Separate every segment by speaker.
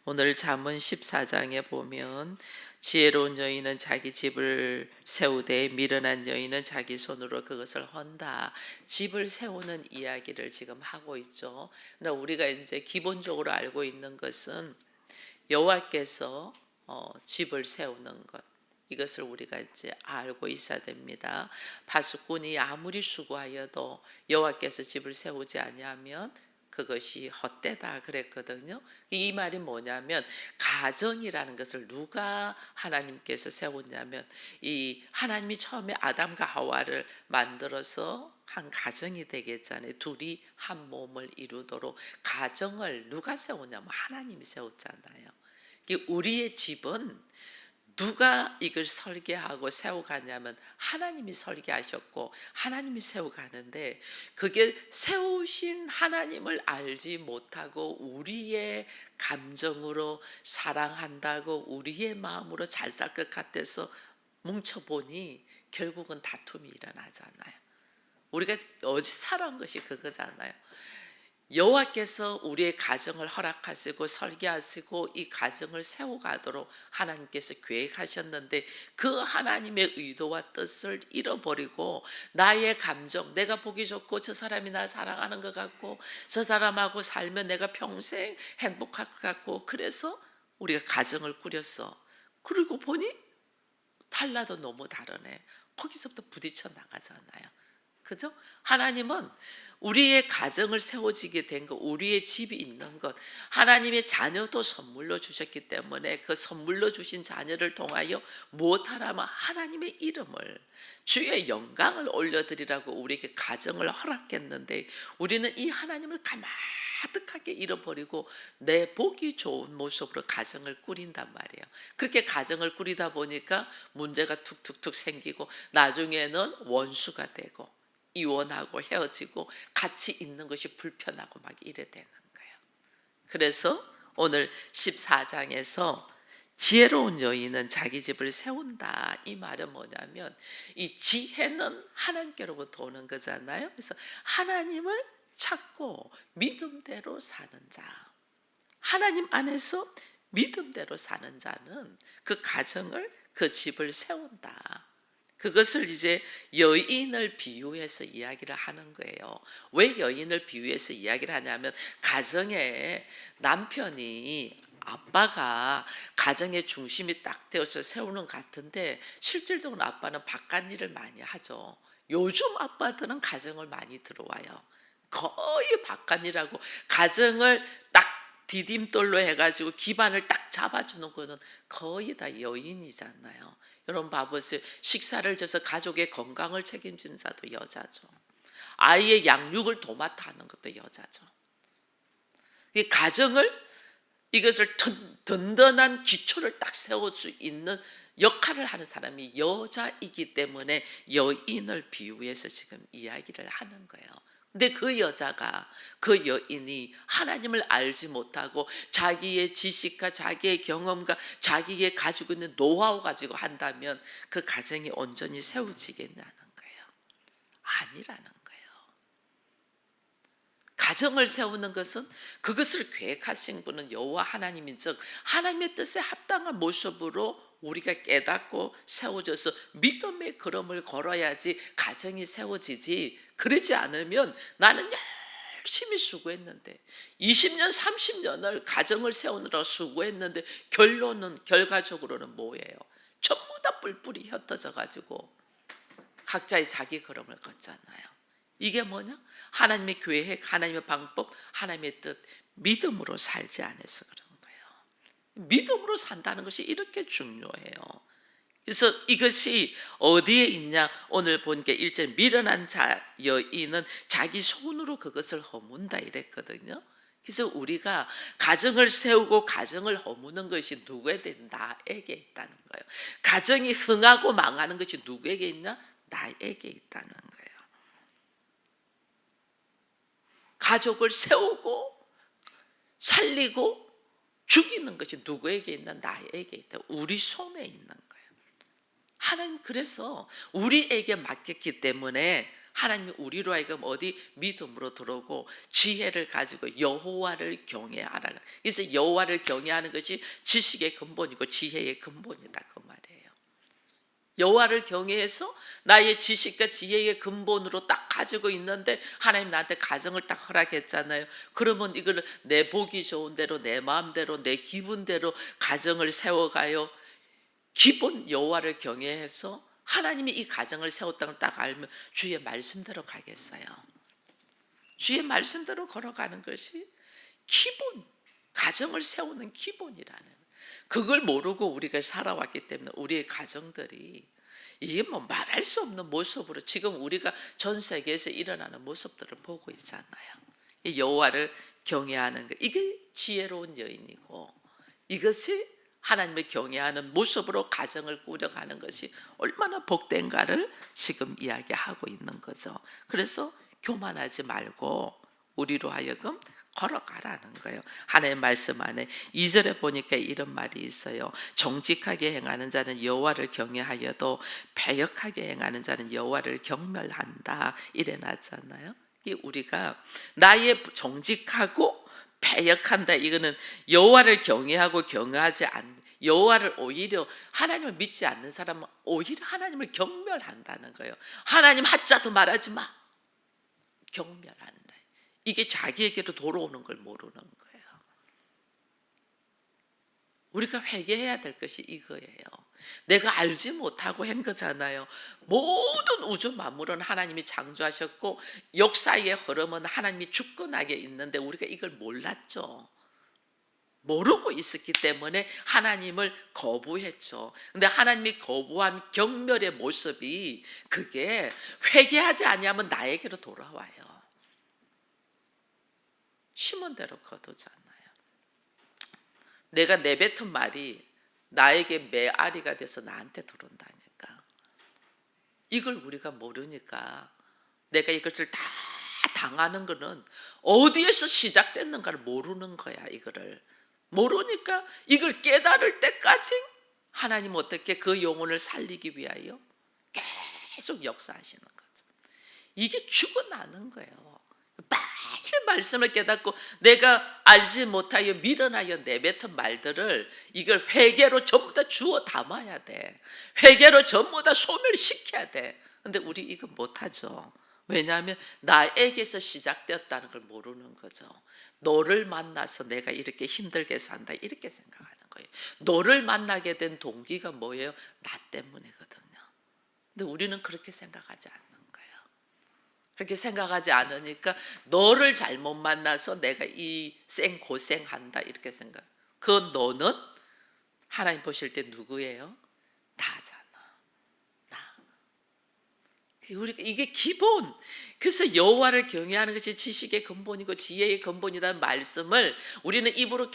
Speaker 1: 오늘 잠언 14장에 보면 지혜로운 여인은 자기 집을 세우되 미련한 여인은 자기 손으로 그것을 헌다. 집을 세우는 이야기를 지금 하고 있죠. 그러나 우리가 이제 기본적으로 알고 있는 것은 여호와께서 집을 세우는 것, 이것을 우리가 이제 알고 있어야 됩니다. 파수꾼이 아무리 수고하여도 여호와께서 집을 세우지 아니하면 그것이 헛되다 그랬거든요. 이 말이 뭐냐면 가정이라는 것을 누가 하나님께서 세웠냐면 이 하나님이 처음에 아담과 하와를 만들어서 한 가정이 되겠잖아요. 둘이 한 몸을 이루도록 가정을 누가 세우냐면 하나님이 세웠잖아요. 우리의 집은 누가 이걸 설계하고 세워가냐면 하나님이 설계하셨고 하나님이 세워가는데, 그게 세우신 하나님을 알지 못하고 우리의 감정으로 사랑한다고 우리의 마음으로 잘 살 것 같아서 뭉쳐보니 결국은 다툼이 일어나잖아요. 우리가 어제 살아온 것이 그거잖아요. 여호와께서 우리의 가정을 허락하시고 설계하시고 이 가정을 세워가도록 하나님께서 계획하셨는데, 그 하나님의 의도와 뜻을 잃어버리고 나의 감정, 내가 보기 좋고 저 사람이 나 사랑하는 것 같고 저 사람하고 살면 내가 평생 행복할 것 같고, 그래서 우리가 가정을 꾸렸어. 그리고 보니 달라도 너무 다르네. 거기서부터 부딪혀 나가잖아요. 그죠? 하나님은 우리의 가정을 세워지게 된 것, 우리의 집이 있는 것, 하나님의 자녀도 선물로 주셨기 때문에 그 선물로 주신 자녀를 통하여 무엇하라면 하나님의 이름을, 주의 영광을 올려드리라고 우리에게 가정을 허락했는데, 우리는 이 하나님을 가득하게 잃어버리고 내 보기 좋은 모습으로 가정을 꾸린단 말이에요. 그렇게 가정을 꾸리다 보니까 문제가 툭툭툭 생기고 나중에는 원수가 되고 이혼하고 헤어지고 같이 있는 것이 불편하고 막 이래 되는 거예요. 그래서 오늘 14장에서 지혜로운 여인은 자기 집을 세운다, 이 말은 뭐냐면 이 지혜는 하나님께로부터 오는 거잖아요. 그래서 하나님을 찾고 믿음대로 사는 자, 하나님 안에서 믿음대로 사는 자는 그 가정을, 그 집을 세운다. 그것을 이제 여인을 비유해서 이야기를 하는 거예요. 왜 여인을 비유해서 이야기를 하냐면, 가정에 남편이, 아빠가 가정의 중심이 딱 되어서 세우는 것 같은데 실질적으로 아빠는 바깥 일을 많이 하죠. 요즘 아빠들은 가정을 많이 들어와요. 거의 바깥 일하고 가정을 딱 디딤돌로 해가지고 기반을 딱 잡아주는 거는 거의 다 여인이잖아요. 여러분 봐보세요. 식사를 줘서 가족의 건강을 책임지는 자도 여자죠. 아이의 양육을 도맡아 하는 것도 여자죠. 이 가정을, 이것을 든든한 기초를 딱 세울 수 있는 역할을 하는 사람이 여자이기 때문에 여인을 비유해서 지금 이야기를 하는 거예요. 근데 그 여자가, 그 여인이 하나님을 알지 못하고 자기의 지식과 자기의 경험과 자기의 가지고 있는 노하우 가지고 한다면 그 가정이 온전히 세워지겠냐는 거예요. 아니라는 거예요. 가정을 세우는 것은, 그것을 계획하신 분은 여호와 하나님인즉 하나님의 뜻에 합당한 모습으로 우리가 깨닫고 세워져서 믿음의 걸음을 걸어야지 가정이 세워지지. 그러지 않으면 나는 열심히 수고했는데 20년 30년을 가정을 세우느라 수고했는데 결과적으로는 뭐예요? 전부 다 뿔뿔이 흩어져 가지고 각자의 자기 걸음을 걷잖아요. 이게 뭐냐? 하나님의 계획, 하나님의 방법, 하나님의 뜻, 믿음으로 살지 않아서 그런 거예요. 믿음으로 산다는 것이 이렇게 중요해요. 그래서 이것이 어디에 있냐? 오늘 본 게 1절, 미련한 여인은 자기 손으로 그것을 허문다 이랬거든요. 그래서 우리가 가정을 세우고 가정을 허무는 것이 누구에게? 나에게 있다는 거예요. 가정이 흥하고 망하는 것이 누구에게 있냐? 나에게 있다는 거예요. 가족을 세우고 살리고 죽이는 것이 누구에게 있나? 나에게 있다. 우리 손에 있는 거예요. 하나님 그래서 우리에게 맡겼기 때문에 하나님이 우리로 하여금 어디 믿음으로 들어오고 지혜를 가지고 여호와를 경외하라. 그래서 여호와를 경외하는 것이 지식의 근본이고 지혜의 근본이다 그 말이에요. 여호와를 경외해서 나의 지식과 지혜의 근본으로 딱 가지고 있는데 하나님 나한테 가정을 딱 허락했잖아요. 그러면 이걸 내 보기 좋은 대로 내 마음대로 내 기분대로 가정을 세워가요. 기본 여호와를 경외해서 하나님이 이 가정을 세웠다는 걸 딱 알면 주의 말씀대로 가겠어요. 주의 말씀대로 걸어가는 것이 기본, 가정을 세우는 기본이라는, 그걸 모르고 우리가 살아왔기 때문에 우리의 가정들이 이게 뭐 말할 수 없는 모습으로 지금 우리가 전 세계에서 일어나는 모습들을 보고 있잖아요. 이 여호와를 경외하는 것, 이게 지혜로운 여인이고 이것이 하나님을 경외하는 모습으로 가정을 꾸려가는 것이 얼마나 복된가를 지금 이야기하고 있는 거죠. 그래서 교만하지 말고 우리로 하여금 걸어가라는 거예요. 하나님의 말씀 안에 2절에 보니까 이런 말이 있어요. 정직하게 행하는 자는 여호와를 경외하여도 패역하게 행하는 자는 여호와를 경멸한다 이래 놨잖아요. 이 우리가 나의 정직하고 패역한다, 이거는 여호와를 경외하고 경외하지 않는, 여호와를 오히려 하나님을 믿지 않는 사람은 오히려 하나님을 경멸한다는 거예요. 하나님 하자도 말하지 마, 경멸한다. 이게 자기에게로 돌아오는 걸 모르는 거예요. 우리가 회개해야 될 것이 이거예요. 내가 알지 못하고 한 거잖아요. 모든 우주 만물은 하나님이 창조하셨고 역사의 흐름은 하나님이 주권하게 있는데 우리가 이걸 몰랐죠. 모르고 있었기 때문에 하나님을 거부했죠. 근데 하나님이 거부한 경멸의 모습이 그게 회개하지 아니하면 나에게로 돌아와요. 심은 대로 거두잖아요. 내가 내뱉은 말이 나에게 메아리가 돼서 나한테 들어온다니까. 이걸 우리가 모르니까 내가 이것을 다 당하는 거는 어디에서 시작됐는가를 모르는 거야. 이거를 모르니까 이걸 깨달을 때까지 하나님 어떻게 그 영혼을 살리기 위하여 계속 역사하시는 거죠. 이게 죽어나는 거예요. 빨리 말씀을 깨닫고 내가 알지 못하여 미련하여 내뱉은 말들을 이걸 회개로 전부 다 주워 담아야 돼. 회개로 전부 다 소멸시켜야 돼. 근데 우리 이거 못하죠. 왜냐하면 나에게서 시작되었다는 걸 모르는 거죠. 너를 만나서 내가 이렇게 힘들게 산다 이렇게 생각하는 거예요. 너를 만나게 된 동기가 뭐예요? 나 때문이거든요. 근데 우리는 그렇게 생각하지 않는 거예요. 그렇게 생각하지 않으니까 너를 잘못 만나서 내가 이 생고생한다 이렇게 생각. 그 너는 하나님 보실 때 누구예요? 나잖아. 나. 우리가 이게 기본. 그래서 여호와를 경외하는 것이 지식의 근본이고 지혜의 근본이라는 말씀을 우리는 입으로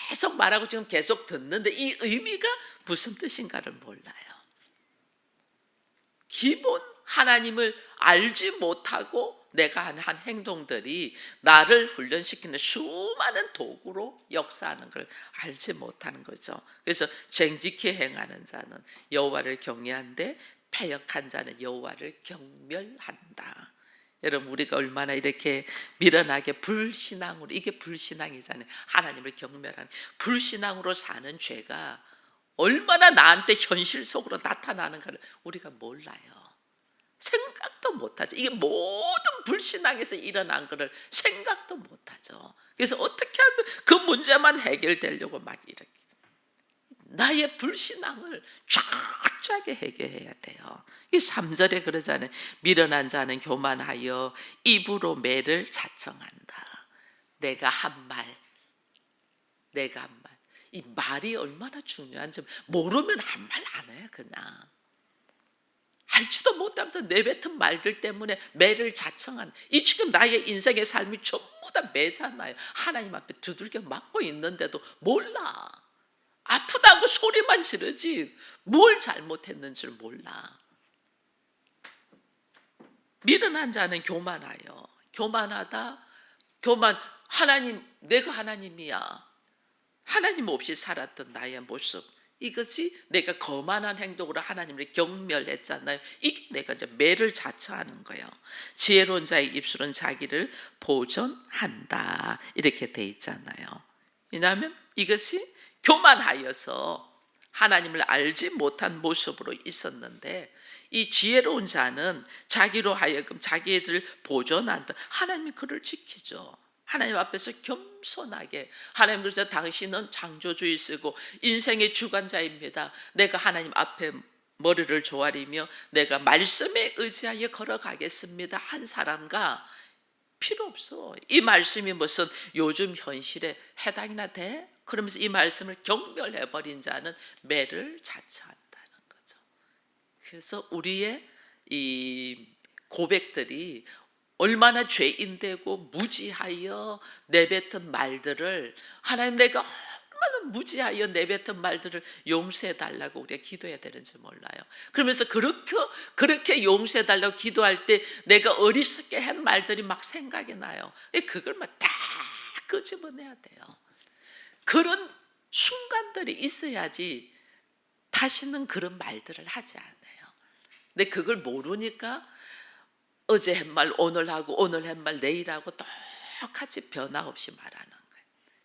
Speaker 1: 계속 말하고 지금 계속 듣는데 이 의미가 무슨 뜻인가를 몰라요. 기본 하나님을 알지 못하고 내가 한 행동들이 나를 훈련시키는 수많은 도구로 역사하는 걸 알지 못하는 거죠. 그래서 정직히 행하는 자는 여호와를 경외한데 패역한 자는 여호와를 경멸한다. 여러분 우리가 얼마나 이렇게 미련하게 불신앙으로, 이게 불신앙이잖아요. 하나님을 경멸하는 불신앙으로 사는 죄가 얼마나 나한테 현실 속으로 나타나는가를 우리가 몰라요. 생각도 못하죠. 이게 모든 불신앙에서 일어난 것을 생각도 못하죠. 그래서 어떻게 하면 그 문제만 해결되려고 막 이렇게 나의 불신앙을 쫙쫙하게 해결해야 돼요. 이 3절에 그러잖아요. 미련한 자는 교만하여 입으로 매를 자청한다. 내가 한 말. 이 말이 얼마나 중요한지 모르면 한 말 안 해요. 그냥 알지도 못하면서 내뱉은 말들 때문에 매를 자청한, 이 지금 나의 인생의 삶이 전부 다 매잖아요. 하나님 앞에 두들겨 맞고 있는데도 몰라. 아프다고 소리만 지르지 뭘 잘못했는 줄 몰라. 미련한 자는 교만하여. 교만하다. 하나님, 내가 하나님이야. 하나님 없이 살았던 나의 모습, 이것이 내가 거만한 행동으로 하나님을 경멸했잖아요. 이게 내가 이제 매를 자처하는 거예요. 지혜로운 자의 입술은 자기를 보존한다. 이렇게 돼 있잖아요. 왜냐하면 이것이 교만하여서 하나님을 알지 못한 모습으로 있었는데, 이 지혜로운 자는 자기로 하여금 자기를 보존한다. 하나님이 그를 지키죠. 하나님 앞에서 겸손하게, 하나님 그래서 당신은 창조주이시고 인생의 주관자입니다. 내가 하나님 앞에 머리를 조아리며 내가 말씀에 의지하여 걸어가겠습니다 한 사람과 필요 없어. 이 말씀이 무슨 요즘 현실에 해당이나 돼? 그러면서 이 말씀을 경멸해버린 자는 매를 자처한다는 거죠. 그래서 우리의 이 고백들이 얼마나 죄인되고 무지하여 내뱉은 말들을, 하나님 내가 얼마나 무지하여 내뱉은 말들을 용서해 달라고 우리가 기도해야 되는지 몰라요. 그러면서 그렇게 용서해 달라고 기도할 때 내가 어리석게 한 말들이 막 생각이 나요. 그걸 막 다 끄집어내야 돼요. 그런 순간들이 있어야지 다시는 그런 말들을 하지 않아요. 근데 그걸 모르니까 어제 한 말 오늘 하고 오늘 한 말 내일 하고 똑같이 변화 없이 말하는 거예요.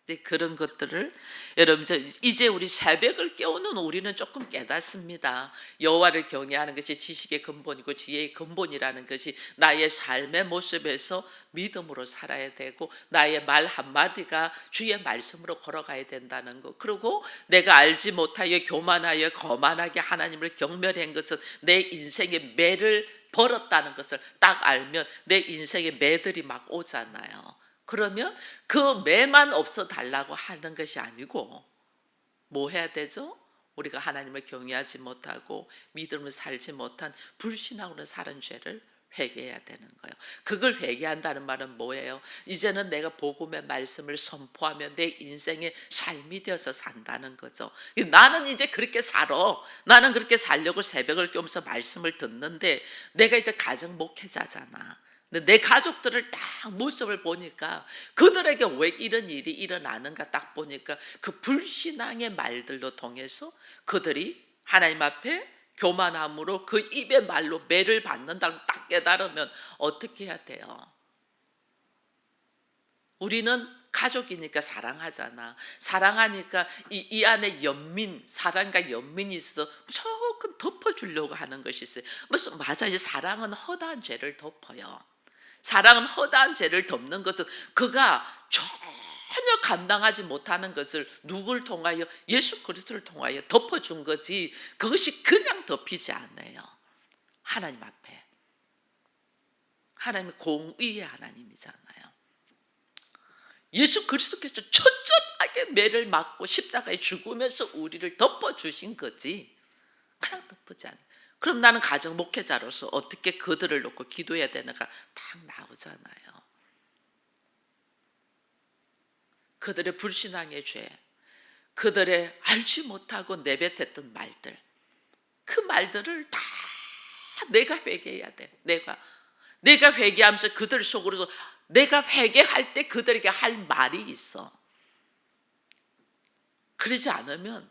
Speaker 1: 근데 그런 것들을 여러분, 이제 우리 새벽을 깨우는 우리는 조금 깨닫습니다. 여호와를 경외하는 것이 지식의 근본이고 지혜의 근본이라는 것이 나의 삶의 모습에서 믿음으로 살아야 되고, 나의 말 한마디가 주의 말씀으로 걸어가야 된다는 것. 그리고 내가 알지 못하여 교만하여 거만하게 하나님을 경멸한 것은 내 인생의 매를 벌었다는 것을 딱 알면 내 인생에 매들이 막 오잖아요. 그러면 그 매만 없어 달라고 하는 것이 아니고 뭐 해야 되죠? 우리가 하나님을 경외하지 못하고 믿음을 살지 못한 불신앙으로 사는 죄를 회개해야 되는 거예요. 그걸 회개한다는 말은 뭐예요? 이제는 내가 복음의 말씀을 선포하며 내 인생의 삶이 되어서 산다는 거죠. 나는 이제 그렇게 살아. 나는 그렇게 살려고 새벽을 깨우면서 말씀을 듣는데, 내가 이제 가정 목회자잖아. 근데 내 가족들을 딱 모습을 보니까 그들에게 왜 이런 일이 일어나는가 딱 보니까 그 불신앙의 말들로 통해서 그들이 하나님 앞에 교만함으로 그 입의 말로 매를 받는다고 딱 깨달으면 어떻게 해야 돼요? 우리는 가족이니까 사랑하잖아. 사랑하니까 이 안에 사랑과 연민이 있어 조금 덮어주려고 하는 것이 있어요. 무슨 맞아, 이 사랑은 허다한 죄를 덮어요. 사랑은 허다한 죄를 덮는 것은 그가 전혀 감당하지 못하는 것을 누굴 통하여? 예수 그리스도를 통하여 덮어준 거지, 그것이 그냥 덮이지 않아요. 하나님 앞에. 하나님이 공의의 하나님이잖아요. 예수 그리스도께서 철저하게 매를 맞고 십자가에 죽으면서 우리를 덮어주신 거지 그냥 덮지 않아요. 그럼 나는 가정 목회자로서 어떻게 그들을 놓고 기도해야 되는가 딱 나오잖아요. 그들의 불신앙의 죄, 그들의 알지 못하고 내뱉었던 말들, 그 말들을 다 내가 회개해야 돼. 내가 회개하면서 그들 속으로서 내가 회개할 때 그들에게 할 말이 있어. 그러지 않으면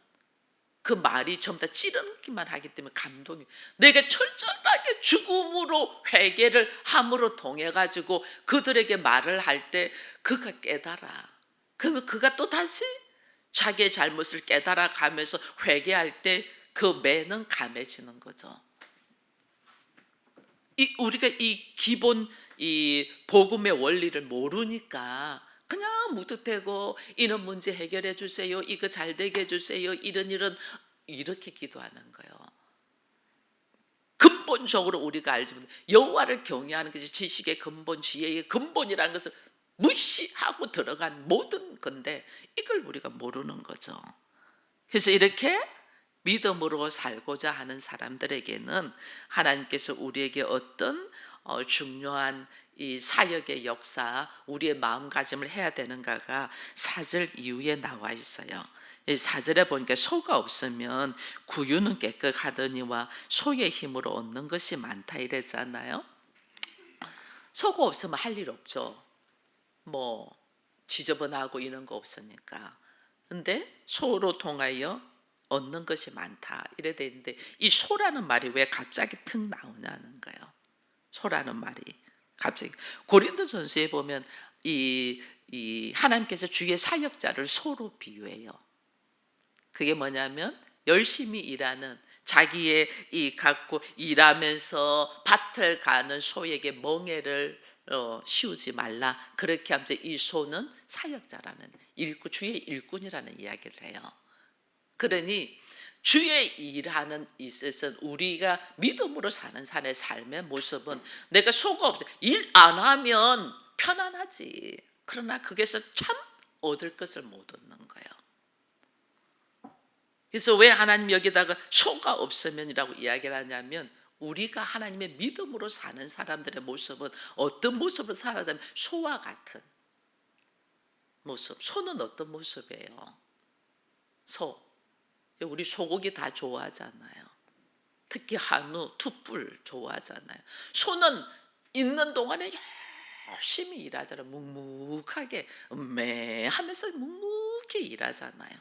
Speaker 1: 그 말이 전부 다 찌르기만 하기 때문에 감동이, 내가 철저하게 죽음으로 회개를 함으로 통해 가지고 그들에게 말을 할 때 그가 깨달아. 그러면 그가 또 다시 자기의 잘못을 깨달아 가면서 회개할 때 그 매는 감해지는 거죠. 우리가 이 기본 이 복음의 원리를 모르니까 그냥 무뚝대고 이런 문제 해결해 주세요, 이거 잘 되게 해주세요, 이런 이렇게 기도하는 거예요. 근본적으로 우리가 알지 못해 여호와를 경외하는 것이 지식의 근본, 지혜의 근본이라는 것을 무시하고 들어간 모든 건데 이걸 우리가 모르는 거죠. 그래서 이렇게 믿음으로 살고자 하는 사람들에게는 하나님께서 우리에게 어떤 중요한 이 사역의 역사, 우리의 마음가짐을 해야 되는가가 4절 이후에 나와 있어요. 4절에 보니까 소가 없으면 구유는 깨끗하더니와 소의 힘으로 얻는 것이 많다 이랬잖아요. 소가 없으면 할 일 없죠. 지저분하고 이런 거 없으니까. 근데 소로 통하여 얻는 것이 많다 이래 돼 있는데 이 소라는 말이 왜 갑자기 툭 나오냐는 거예요. 소라는 말이 갑자기 고린도전서에 보면 이 하나님께서 주의 사역자를 소로 비유해요. 그게 뭐냐면 열심히 일하는 자기의 이 갖고 일하면서 밭을 가는 소에게 멍에를 씌우지 말라. 그렇게 하면서 이 소는 사역자라는 주의 일꾼이라는 이야기를 해요. 그러니 주의 일하는 있어서 우리가 믿음으로 사는 산의 삶의 모습은 내가 소가 없어 일 안 하면 편안하지. 그러나 거기서 참 얻을 것을 못 얻는 거예요. 그래서 왜 하나님 여기다가 소가 없으면이라고 이야기를 하냐면 우리가 하나님의 믿음으로 사는 사람들의 모습은 어떤 모습을 살아야 되면 소와 같은 모습. 소는 어떤 모습이에요? 소. 우리 소고기 다 좋아하잖아요. 특히 한우, 툭불 좋아하잖아요. 소는 있는 동안에 열심히 일하잖아요. 묵묵하게 하면서 묵묵히 일하잖아요.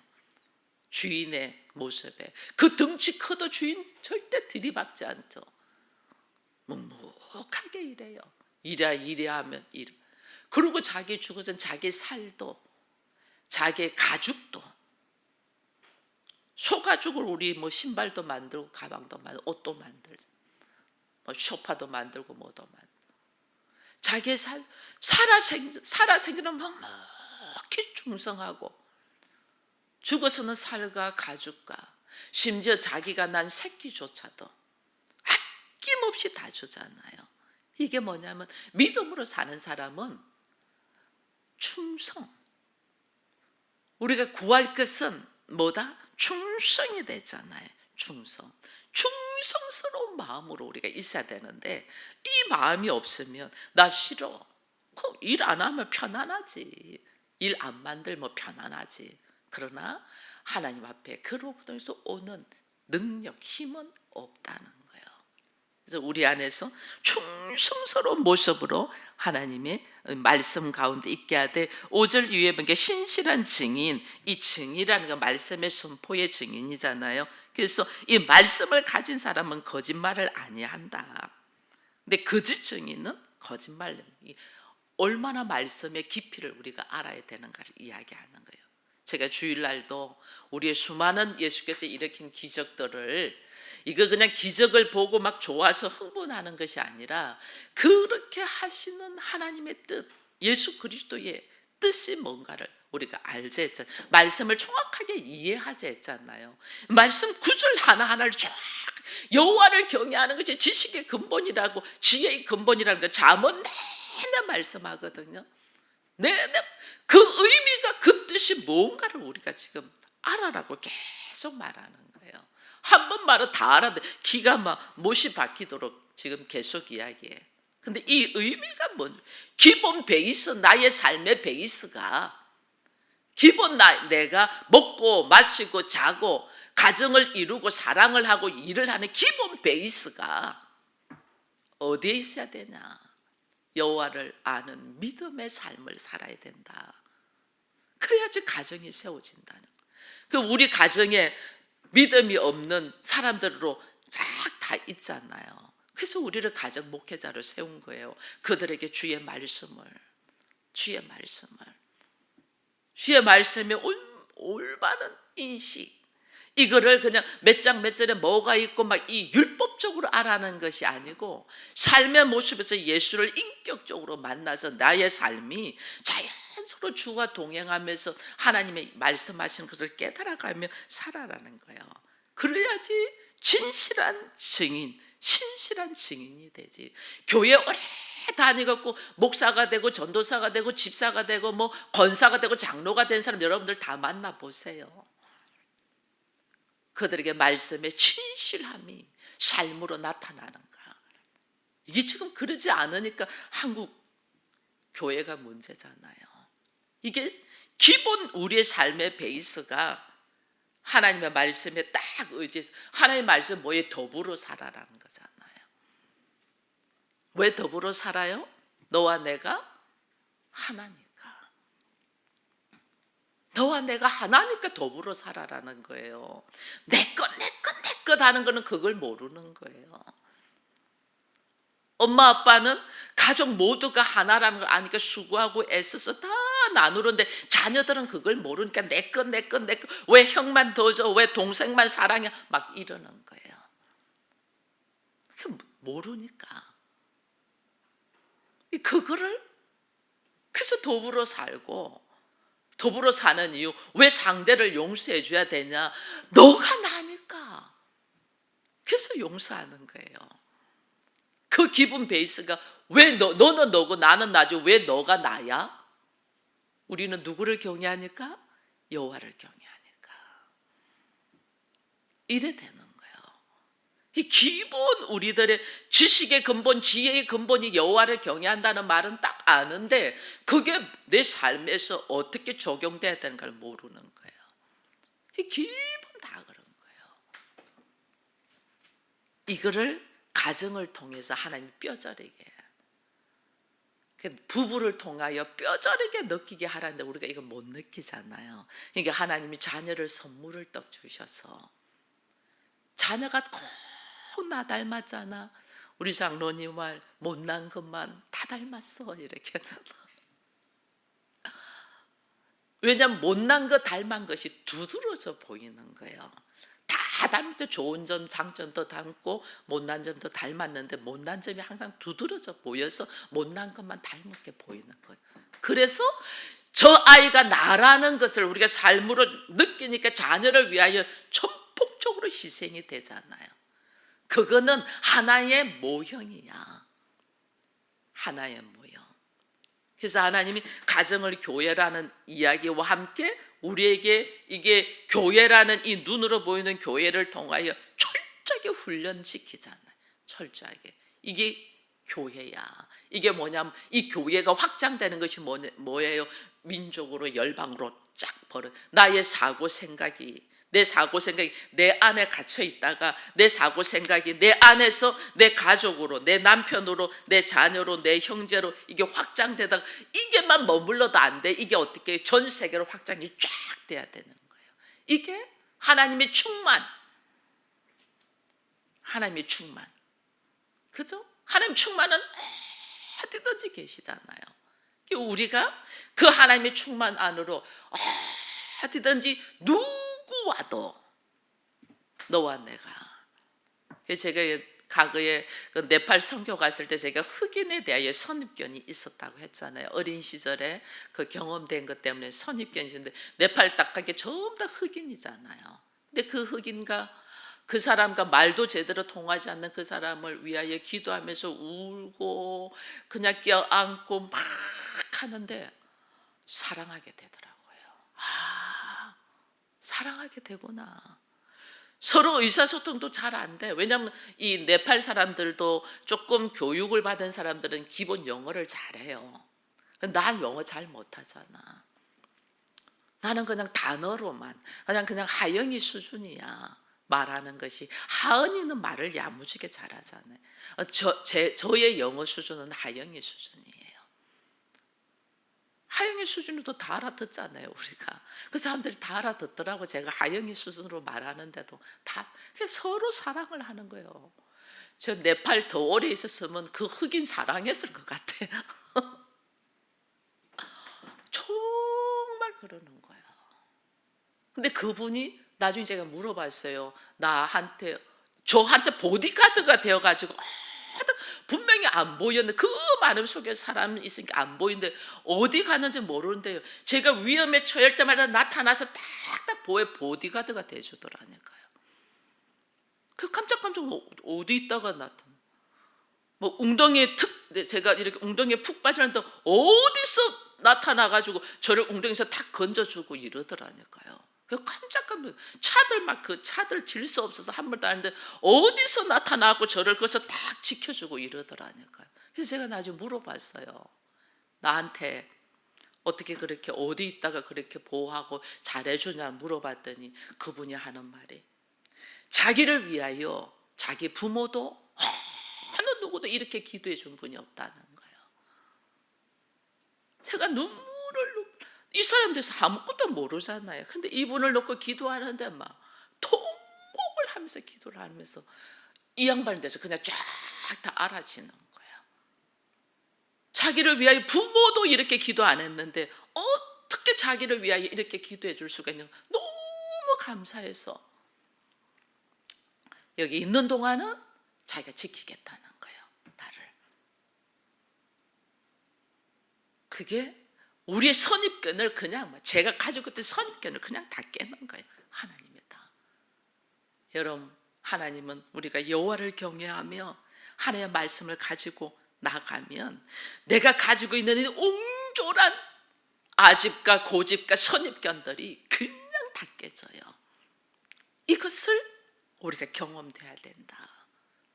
Speaker 1: 주인의 모습에 그 덩치 커도 주인 절대 들이박지 않죠. 묵묵하게 일해요. 일해야 하면 일. 그리고 자기 죽어선 자기 살도 자기 가죽도 소가죽을 우리 뭐 신발도 만들고 가방도 만들고 옷도 만들고 뭐 소파도 만들고 뭐도 만들고 자기 살아생전은 묵묵히 충성하고 죽어서는 살과 가죽과 심지어 자기가 난 새끼조차도 아낌없이 다 주잖아요. 이게 뭐냐면 믿음으로 사는 사람은 충성. 우리가 구할 것은 뭐다? 충성이 되잖아요. 충성스러운 마음으로 우리가 있어야 되는데 이 마음이 없으면 나 싫어. 그럼 일 안 하면 편안하지. 일 안 만들면 편안하지. 그러나 하나님 앞에 그로부터 오는 능력, 힘은 없다는 거예요. 그래서 우리 안에서 충성스러운 모습으로 하나님의 말씀 가운데 있게 하되 5절 위에 보니까 신실한 증인, 이 증이라는 건 말씀의 선포의 증인이잖아요. 그래서 이 말씀을 가진 사람은 거짓말을 아니한다. 근데 거짓 증인은 거짓말, 얼마나 말씀의 깊이를 우리가 알아야 되는가를 이야기하는 거예요. 제가 주일날도 우리의 수많은 예수께서 일으킨 기적들을 이거 그냥 기적을 보고 막 좋아서 흥분하는 것이 아니라 그렇게 하시는 하나님의 뜻, 예수 그리스도의 뜻이 뭔가를 우리가 알자 했잖아요. 말씀을 정확하게 이해하자 했잖아요. 말씀 구절 하나하나를 쫙 여호와를 경외하는 것이 지식의 근본이라고 지혜의 근본이라는 거 잠언 내내 말씀하거든요. 그 의미가 그 뜻이 뭔가를 우리가 지금 알아라고 계속 말하는 거예요. 한 번 말은 다 알아도 기가 막 못이 박히도록 지금 계속 이야기해. 근데 이 의미가 뭔지 기본 베이스, 나의 삶의 베이스가 기본 내가 먹고 마시고 자고 가정을 이루고 사랑을 하고 일을 하는 기본 베이스가 어디에 있어야 되냐? 여호와를 아는 믿음의 삶을 살아야 된다. 그래야지 가정이 세워진다는 거예요. 그 우리 가정에 믿음이 없는 사람들로 다 있잖아요. 그래서 우리를 가정 목회자로 세운 거예요. 그들에게 주의 말씀의 올바른 인식, 이거를 그냥 몇 장 몇 절에 뭐가 있고 막 이 율법적으로 알아는 것이 아니고 삶의 모습에서 예수를 인격적으로 만나서 나의 삶이 자연스러워 주와 동행하면서 하나님의 말씀하시는 것을 깨달아가며 살아라는 거예요. 그래야지 진실한 증인, 신실한 증인이 되지. 교회 오래 다니고 목사가 되고 전도사가 되고 집사가 되고 뭐 권사가 되고 장로가 된 사람 여러분들 다 만나보세요. 그들에게 말씀의 진실함이 삶으로 나타나는가. 이게 지금 그러지 않으니까 한국 교회가 문제잖아요. 이게 기본 우리의 삶의 베이스가 하나님의 말씀에 딱 의지해서 하나님의 말씀 뭐에 더불어 살아라는 거잖아요. 왜 더불어 살아요? 너와 내가 하나니까. 너와 내가 하나니까 더불어 살아라는 거예요. 내 것 하는 거는 그걸 모르는 거예요. 엄마 아빠는 가족 모두가 하나라는 걸 아니까 수고하고 애써서 다 나누는데 자녀들은 그걸 모르니까 내 것 왜 형만 더 줘, 왜 동생만 사랑해, 막 이러는 거예요. 그 모르니까 그거를, 그래서 더불어 살고, 더불어 사는 이유, 왜 상대를 용서해 줘야 되냐, 너가 나니까. 그래서 용서하는 거예요. 그 기본 베이스가, 왜 너는 너고 나는 나지 왜 너가 나야? 우리는 누구를 경외하니까? 여호와를 경외하니까. 이래 되는 거예요. 이 기본 우리들의 지식의 근본, 지혜의 근본이 여호와를 경외한다는 말은 딱 아는데 그게 내 삶에서 어떻게 적용돼야 되는가를 모르는 거예요. 이 기본 다 그런 거예요. 이거를 가정을 통해서 하나님이 뼈저리게, 부부를 통하여 뼈저리게 느끼게 하라는데 우리가 이걸 못 느끼잖아요. 그러니까 하나님이 자녀를 선물을 떡 주셔서, 자녀가 꼭 나 닮았잖아. 우리 장로님 말, 못난 것만 다 닮았어 이렇게. 왜냐하면 못난 것 닮은 것이 두드러져 보이는 거예요. 다 닮았죠. 좋은 점, 장점도 닮고 못난 점도 닮았는데 못난 점이 항상 두드러져 보여서 못난 것만 닮게 보이는 거예요. 그래서 저 아이가 나라는 것을 우리가 삶으로 느끼니까 자녀를 위하여 전폭적으로 희생이 되잖아요. 그거는 하나의 모형이야. 하나의 모형. 그래서 하나님이 가정을 교회라는 이야기와 함께 우리에게 이게 교회라는 이 눈으로 보이는 교회를 통하여 철저하게 훈련시키잖아요. 철저하게. 이게 교회야. 이게 뭐냐면 이 교회가 확장되는 것이 뭐예요? 민족으로 열방으로 쫙 벌어. 나의 사고 생각이, 내 사고 생각이 내 안에 갇혀 있다가 내 사고 생각이 내 안에서 내 가족으로, 내 남편으로, 내 자녀로, 내 형제로 이게 확장되다가 이게만 머물러도 안 돼. 이게 어떻게 전 세계로 확장이 쫙 돼야 되는 거예요. 이게 하나님의 충만. 하나님의 충만. 그죠? 하나님 충만은 어디든지 계시잖아요. 우리가 그 하나님의 충만 안으로 어디든지 누구와도, 너와 내가. 제가 과거에 그 네팔 선교 갔을 때 제가 흑인에 대하여 선입견이 있었다고 했잖아요. 어린 시절에 그 경험된 것 때문에 선입견이 있는데, 네팔 딱 가게 전부 다 흑인이잖아요. 근데 그 흑인과 그 사람과 말도 제대로 통하지 않는 그 사람을 위하여 기도하면서 울고 그냥 껴안고 막 하는데 사랑하게 되더라고요. 아, 사랑하게 되구나. 서로 의사소통도 잘 안 돼. 왜냐하면 이 네팔 사람들도 조금 교육을 받은 사람들은 기본 영어를 잘해요. 난 영어 잘 못하잖아. 나는 그냥 단어로만, 그냥 하영이 수준이야. 말하는 것이. 하은이는 말을 야무지게 잘하잖아요. 저의 영어 수준은 하영이 수준이에요. 하영이 수준으로 다 알아듣잖아요, 우리가. 그 사람들이 다 알아듣더라고. 제가 하영이 수준으로 말하는데도 다 서로 사랑을 하는 거예요. 저 네팔 더 오래 있었으면 그 흑인 사랑했을 것 같아요. 정말 그러는 거예요. 근데 그분이 나중에 제가 물어봤어요. 저한테 보디가드가 되어가지고 분명히 안 보였는데, 그 많은 속에 사람이 있으니까 안 보이는데 어디 가는지 모르는데요. 제가 위험에 처할 때마다 나타나서 딱딱 보디가드가 돼주더라니까요. 그 깜짝깜짝 어디 있다가 나타나. 뭐 웅덩이에 제가 이렇게 웅덩이에 푹 빠지는데 어디서 나타나가지고 저를 웅덩이에서 탁 건져주고 이러더라니까요. 깜짝깜짝. 그 차들 질서 없어서 한 번도 아닌데 어디서 나타나고 저를 거기서 딱 지켜주고 이러더라니까요. 그래서 제가 나중에 물어봤어요. 나한테 어떻게 그렇게 어디 있다가 그렇게 보호하고 잘해주냐 물어봤더니 그분이 하는 말이, 자기를 위하여 자기 부모도 어느 누구도 이렇게 기도해 준 분이 없다는 거예요. 제가 이 사람들서 아무것도 모르잖아요. 근데 이분을 놓고 기도하는데 막 통곡을 하면서 기도를 하면서 이 양반에 대해서 그냥 쫙 다 알아지는 거예요. 자기를 위하여 부모도 이렇게 기도 안 했는데 어떻게 자기를 위하여 이렇게 기도해 줄 수가 있는가. 너무 감사해서 여기 있는 동안은 자기가 지키겠다는 거예요. 나를. 그게 우리의 선입견을 그냥 제가 가지고 있던 선입견을 그냥 다 깨는 거예요. 하나님이다. 여러분, 하나님은 우리가 여호와를 경외하며 하나님의 말씀을 가지고 나가면 내가 가지고 있는 이 옹졸한 아집과 고집과 선입견들이 그냥 다 깨져요. 이것을 우리가 경험돼야 된다.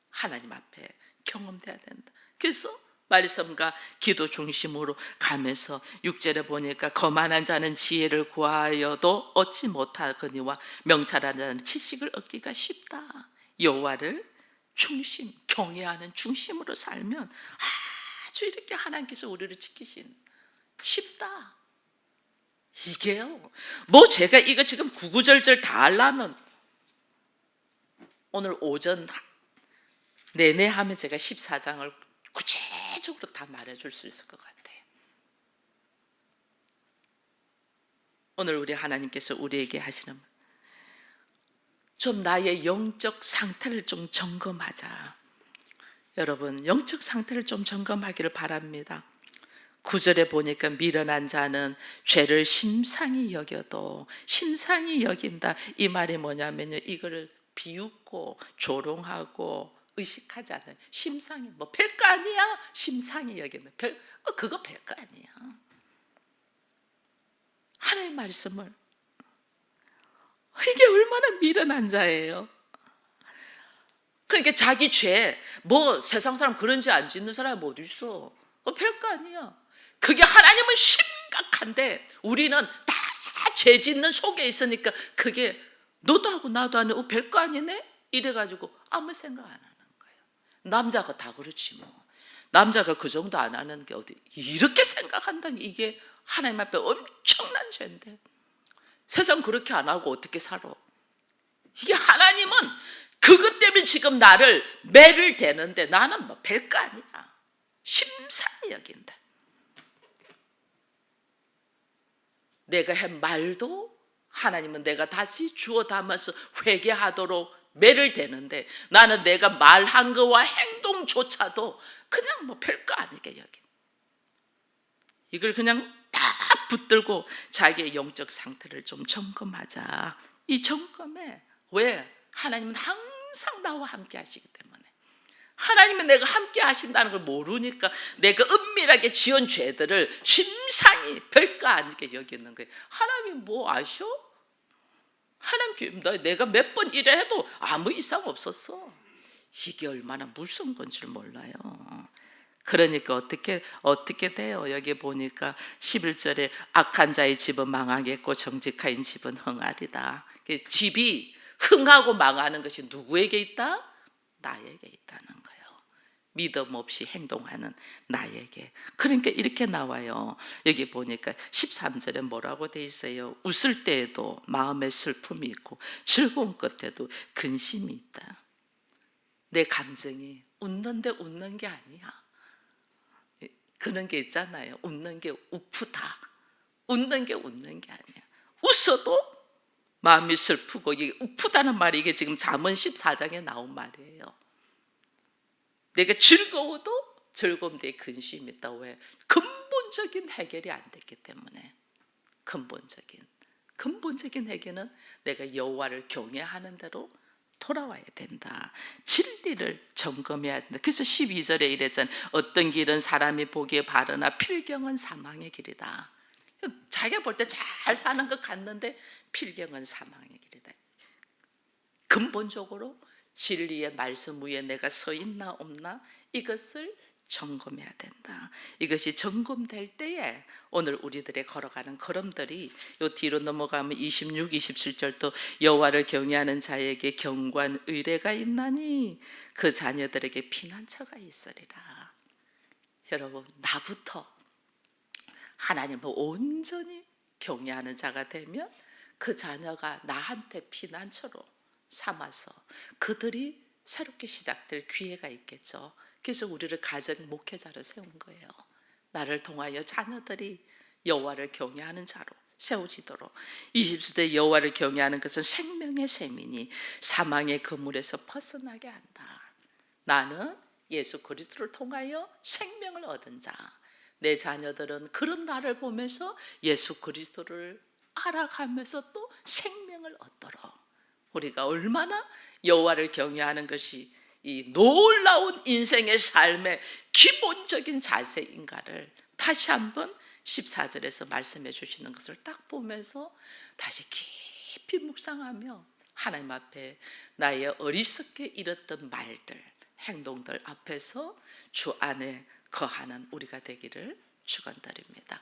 Speaker 1: 하나님 앞에 경험돼야 된다. 그래서 말씀과 기도 중심으로 가면서 6절에 보니까 거만한 자는 지혜를 구하여도 얻지 못하거니와 명철한 자는 지식을 얻기가 쉽다. 여호와를 중심, 경외하는 중심으로 살면 아주 이렇게 하나님께서 우리를 지키신 쉽다. 이게요. 뭐 제가 이거 지금 구구절절 다 하려면 오늘 오전 내내 하면 제가 14장을 구체적으로 다 말해줄 수 있을 것 같아요. 오늘 우리 하나님께서 우리에게 하시는 좀 나의 영적 상태를 좀 점검하자. 여러분, 영적 상태를 좀 점검하기를 바랍니다. 9절에 보니까 미련한 자는 죄를 심상히 여겨도 심상히 여긴다. 이 말이 뭐냐면요, 이거를 비웃고 조롱하고 의식하지 않는 심상히 뭐 별거 아니야 심상히 여기는 그거 별거 아니야. 하나님의 말씀을 이게 얼마나 미련한 자예요. 그러니까 자기 죄 뭐 세상 사람 그런 죄 안 짓는 사람이 어디 있어. 별거 아니야. 그게 하나님은 심각한데 우리는 다 죄 짓는 속에 있으니까 그게 너도 하고 나도 하는 별거 아니네 이래가지고 아무 생각 안 하는 거예요. 남자가 다 그렇지 뭐. 남자가 그 정도 안 하는 게 어디 이렇게 생각한다니. 이게 하나님 앞에 엄청난 죄인데 세상 그렇게 안 하고 어떻게 살아. 이게 하나님은 그것 때문에 지금 나를 매를 대는데 나는 뭐 별거 아니야. 심상히 여긴다. 내가 한 말도 하나님은 내가 다시 주워 담아서 회개하도록 매를 대는데 나는 내가 말한 거와 행동조차도 그냥 뭐 별거 아니게 여긴. 이걸 그냥 다 붙들고 자기의 영적 상태를 좀 점검하자. 이 점검에 왜? 하나님은 항상 나와 함께 하시기 때문에. 하나님은 내가 함께 하신다는 걸 모르니까 내가 은밀하게 지은 죄들을 심상히 별거 아니게 여기는 거예요. 하나님이 뭐 아셔? 하나님 내가 몇 번 이래 해도 아무 이상 없었어. 이게 얼마나 무서운 건 줄 몰라요. 그러니까 어떻게 돼요? 여기 보니까 11절에 악한 자의 집은 망하겠고 정직한 집은 흥하리다. 집이 흥하고 망하는 것이 누구에게 있다? 나에게 있다는 거예요. 믿음 없이 행동하는 나에게. 그러니까 이렇게 나와요. 여기 보니까 13절에 뭐라고 돼 있어요? 웃을 때에도 마음에 슬픔이 있고 즐거운 끝에도 근심이 있다. 내 감정이 웃는데 웃는 게 아니야. 그런 게 있잖아요. 웃는 게 우프다. 웃는 게 웃는 게 아니야. 웃어도 마음이 슬프고 이게 우프다는 말이 이게 지금 잠언 14장에 나온 말이에요. 내가 즐거워도 즐거움 뒤에 근심이 있다. 왜? 근본적인 해결이 안 됐기 때문에. 근본적인 해결은 내가 여호와를 경외하는 대로 돌아와야 된다. 진리를 점검해야 된다. 그래서 12절에 이랬잖아요. 어떤 길은 사람이 보기에 바르나 필경은 사망의 길이다. 자기가 볼 때 잘 사는 것 같는데 필경은 사망의 길이다. 근본적으로 진리의 말씀 위에 내가 서 있나 없나 이것을 점검해야 된다. 이것이 점검될 때에 오늘 우리들의 걸어가는 걸음들이 요 뒤로 넘어가면 26, 27절도 여호와를 경외하는 자에게 경관 의례가 있나니 그 자녀들에게 피난처가 있으리라. 여러분, 나부터 하나님을 온전히 경외하는 자가 되면 그 자녀가 나한테 피난처로 삼아서 그들이 새롭게 시작될 기회가 있겠죠. 그래서 우리를 가정 목회자로 세운 거예요. 나를 통하여 자녀들이 여호와를 경외하는 자로 세워지도록. 20세 여호와를 경외하는 것은 생명의 셈이니 사망의 그물에서 벗어나게 한다. 나는 예수 그리스도를 통하여 생명을 얻은 자. 내 자녀들은 그런 나를 보면서 예수 그리스도를 알아가면서 또 생명을 얻도록. 우리가 얼마나 여호와를 경외하는 것이 이 놀라운 인생의 삶의 기본적인 자세인가를 다시 한번 14절에서 말씀해 주시는 것을 딱 보면서 다시 깊이 묵상하며 하나님 앞에 나의 어리석게 잃었던 말들, 행동들 앞에서 주 안에 거하는 우리가 되기를 축원드립니다.